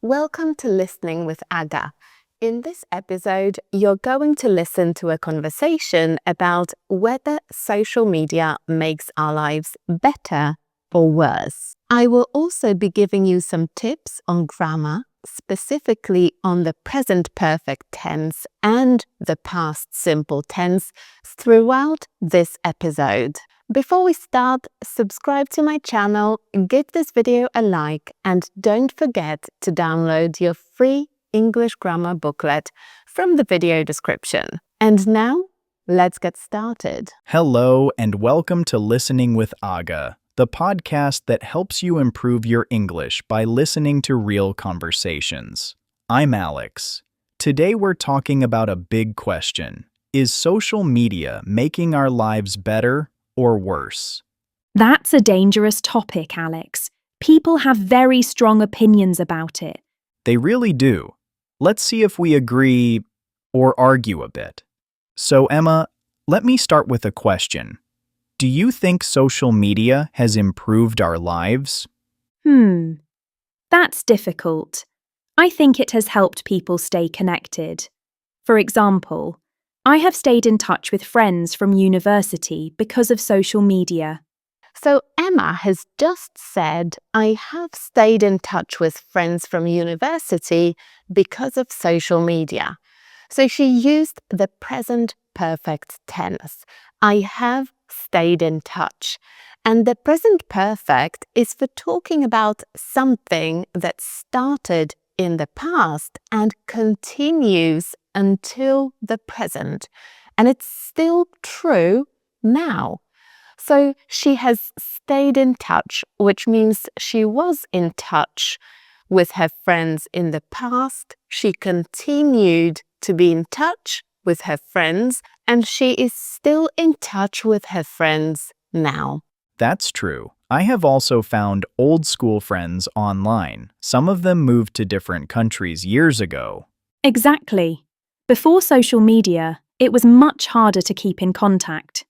Welcome to Listening with Aga. In this episode, you're going to listen to a conversation about whether social media makes our lives better or worse. I will also be giving you some tips on grammar, specifically on the present perfect tense and the past simple tense throughout this episode. Before we start, subscribe to my channel, give this video a like, and don't forget to download your free English grammar booklet from the video description. And now, let's get started. Hello and welcome to Listening with Aga, the podcast that helps you improve your English by listening to real conversations. I'm Alex. Today we're talking about a big question. Is social media making our lives better or worse? That's a dangerous topic, Alex. People have very strong opinions about it. They really do. Let's see if we agree or argue a bit. So, Emma, let me start with a question. Do you think social media has improved our lives? That's difficult. I think it has helped people stay connected. For example, I have stayed in touch with friends from university because of social media. So Emma has just said, I have stayed in touch with friends from university because of social media. So she used the present perfect tense. I have stayed in touch. And the present perfect is for talking about something that started in the past and continues until the present. And it's still true now. So she has stayed in touch, which means she was in touch with her friends in the past. She continued to be in touch with her friends, and she is still in touch with her friends now. That's true. I have also found old school friends online. Some of them moved to different countries years ago. Exactly. Before social media, it was much harder to keep in contact.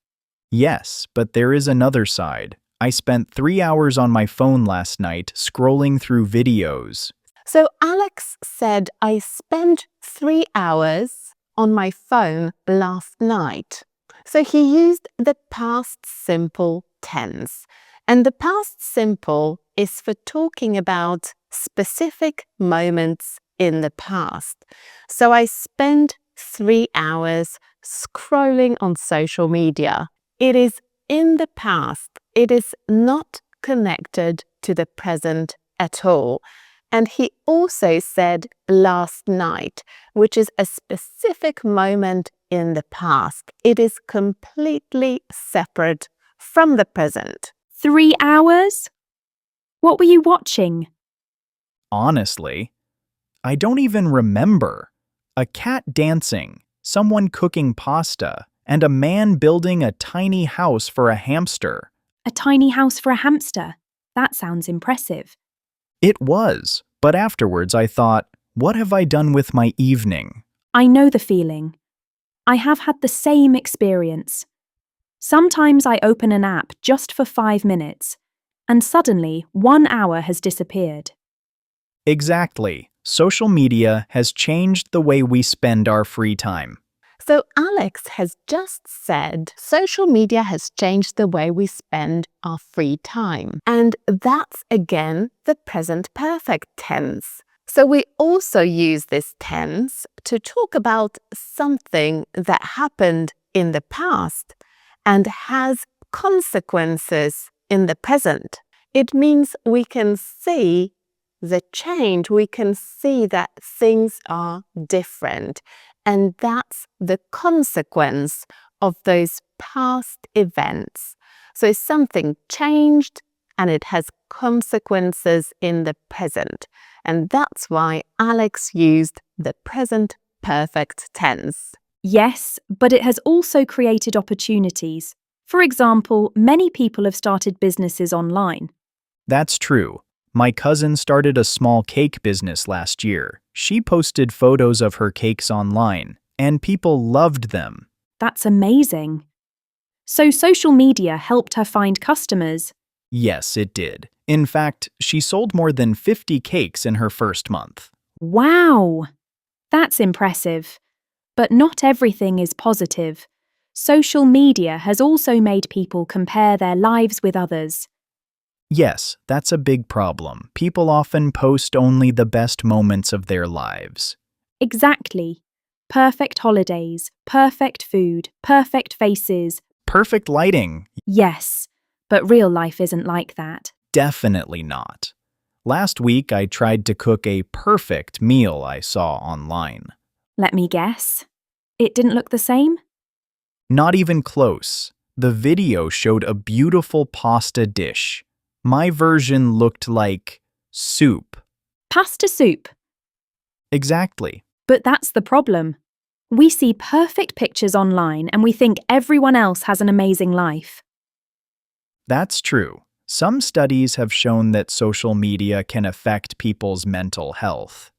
Yes, but there is another side. I spent 3 hours on my phone last night scrolling through videos. So Alex said, I spent 3 hours on my phone last night. So he used the past simple tense. And the past simple is for talking about specific moments in the past. So I spent 3 hours scrolling on social media. It is in the past. It is not connected to the present at all. And he also said last night, which is a specific moment in the past. It is completely separate from the present. 3 hours? What were you watching? Honestly, I don't even remember. A cat dancing, someone cooking pasta, and a man building a tiny house for a hamster. A tiny house for a hamster? That sounds impressive. It was, but afterwards I thought, what have I done with my evening? I know the feeling. I have had the same experience. Sometimes I open an app just for 5 minutes, and suddenly 1 hour has disappeared. Exactly. Social media has changed the way we spend our free time. So Alex has just said social media has changed the way we spend our free time. And that's again the present perfect tense. So we also use this tense to talk about something that happened in the past and has consequences in the present. It means we can see the change. We can see that things are different. And that's the consequence of those past events. So something changed and it has consequences in the present. And that's why Alex used the present perfect tense. Yes, but it has also created opportunities. For example, many people have started businesses online. That's true. My cousin started a small cake business last year. She posted photos of her cakes online, and people loved them. That's amazing. So social media helped her find customers. Yes, it did. In fact, she sold more than 50 cakes in her first month. Wow! That's impressive. But not everything is positive. Social media has also made people compare their lives with others. Yes, that's a big problem. People often post only the best moments of their lives. Exactly. Perfect holidays, perfect food, perfect faces. Perfect lighting? Yes, but real life isn't like that. Definitely not. Last week, I tried to cook a perfect meal I saw online. Let me guess. It didn't look the same? Not even close. The video showed a beautiful pasta dish. My version looked like soup. Pasta soup. Exactly. But that's the problem. We see perfect pictures online and we think everyone else has an amazing life. That's true. Some studies have shown that social media can affect people's mental health.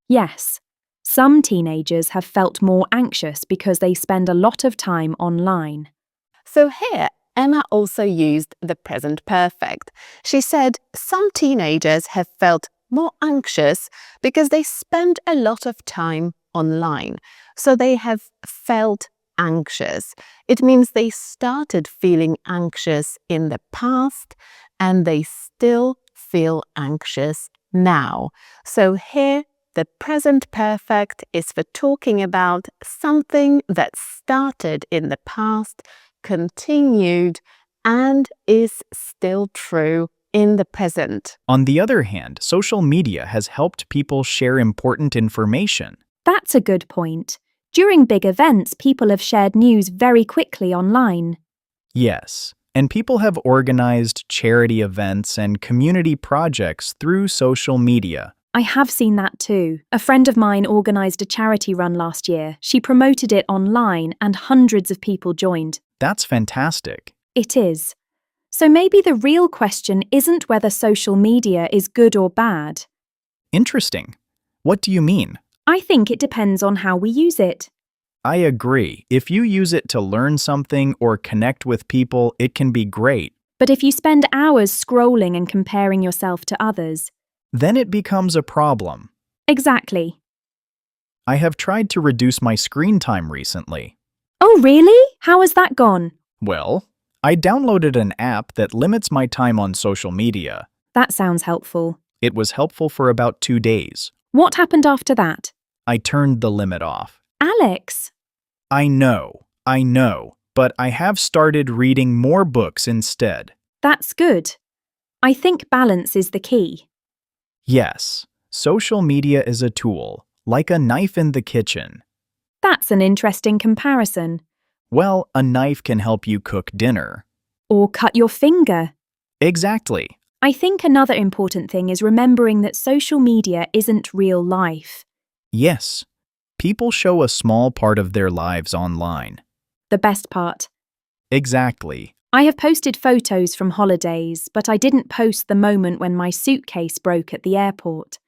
Yes, some teenagers have felt more anxious because they spend a lot of time online. So here, Emma also used the present perfect. She said some teenagers have felt more anxious because they spend a lot of time online. So they have felt anxious. It means they started feeling anxious in the past and they still feel anxious now. So here, the present perfect is for talking about something that started in the past, continued, and is still true in the present. On the other hand, social media has helped people share important information. That's a good point. During big events, people have shared news very quickly online. Yes, and people have organized charity events and community projects through social media. I have seen that too. A friend of mine organised a charity run last year. She promoted it online and hundreds of people joined. That's fantastic. It is. So maybe the real question isn't whether social media is good or bad. Interesting. What do you mean? I think it depends on how we use it. I agree. If you use it to learn something or connect with people, it can be great. But if you spend hours scrolling and comparing yourself to others, Then it becomes a problem. exactly. I have tried to reduce my screen time recently. Oh, really? How has that gone? Well, I downloaded an app that limits my time on social media. That sounds helpful. It was helpful for about 2 days. What happened after that? I turned the limit off. Alex, I know, but I have started reading more books instead. that's good. I think balance is the key. Yes, social media is a tool, like a knife in the kitchen. That's an interesting comparison. Well, a knife can help you cook dinner. Or cut your finger. Exactly. I think another important thing is remembering that social media isn't real life. Yes, people show a small part of their lives online. The best part. Exactly. I have posted photos from holidays, but I didn't post the moment when my suitcase broke at the airport.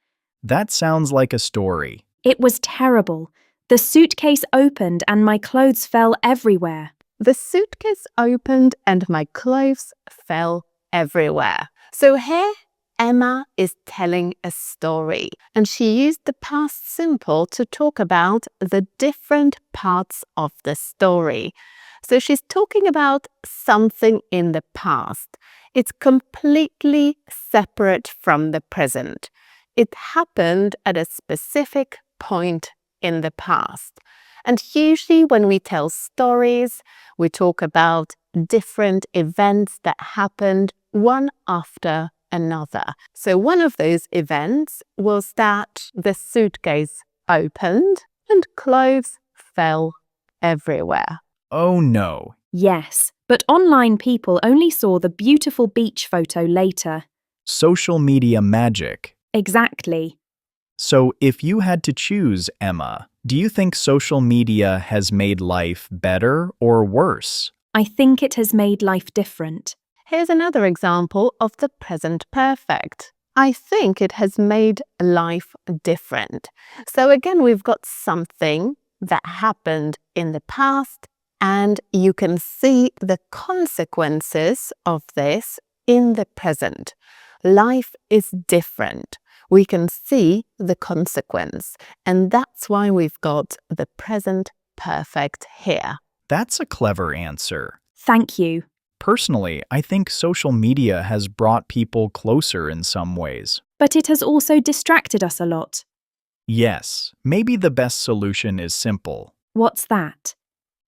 That sounds like a story. It was terrible. The suitcase opened and my clothes fell everywhere. The suitcase opened and my clothes fell everywhere. So here, Emma is telling a story, and she used the past simple to talk about the different parts of the story. So she's talking about something in the past. It's completely separate from the present. It happened at a specific point in the past. And usually when we tell stories, we talk about different events that happened one after another. So one of those events was that the suitcase opened and clothes fell everywhere. Oh no. Yes, but online people only saw the beautiful beach photo later. Social media magic. Exactly. So, if you had to choose, Emma, do you think social media has made life better or worse? I think it has made life different. Here's another example of the present perfect. I think it has made life different. So again, we've got something that happened in the past, and you can see the consequences of this in the present. Life is different. We can see the consequence, and that's why we've got the present perfect here. That's a clever answer. Thank you. Personally, I think social media has brought people closer in some ways. But it has also distracted us a lot. Yes, maybe the best solution is simple. What's that?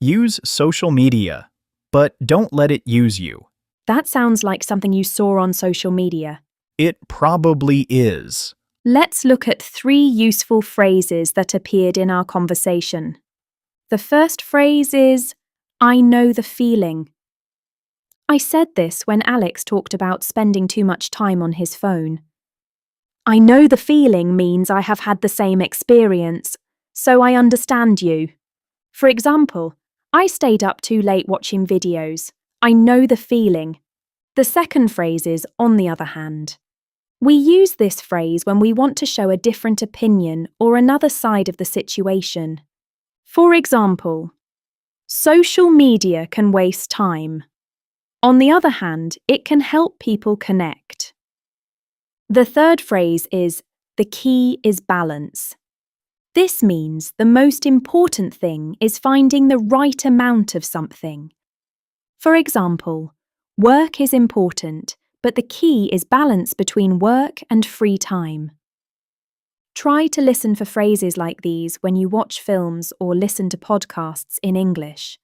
Use social media, but don't let it use you. That sounds like something you saw on social media. It probably is. Let's look at 3 useful phrases that appeared in our conversation. The first phrase is, I know the feeling. I said this when Alex talked about spending too much time on his phone. I know the feeling means I have had the same experience, so I understand you. For example, I stayed up too late watching videos. I know the feeling. The second phrase is, on the other hand. We use this phrase when we want to show a different opinion or another side of the situation. For example, social media can waste time. On the other hand, it can help people connect. The third phrase is, the key is balance. This means the most important thing is finding the right amount of something. For example, work is important, but the key is balance between work and free time. Try to listen for phrases like these when you watch films or listen to podcasts in English.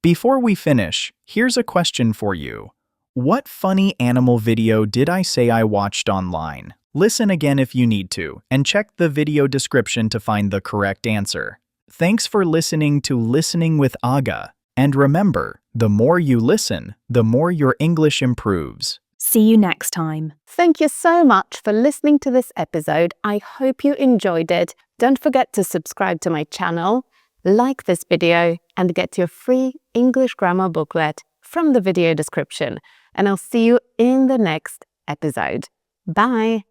Before we finish, here's a question for you. What funny animal video did I say I watched online? Listen again if you need to, and check the video description to find the correct answer. Thanks for listening to Listening with Aga. And remember, the more you listen, the more your English improves. See you next time. Thank you so much for listening to this episode. I hope you enjoyed it. Don't forget to subscribe to my channel, like this video, and get your free English grammar booklet from the video description. And I'll see you in the next episode. Bye!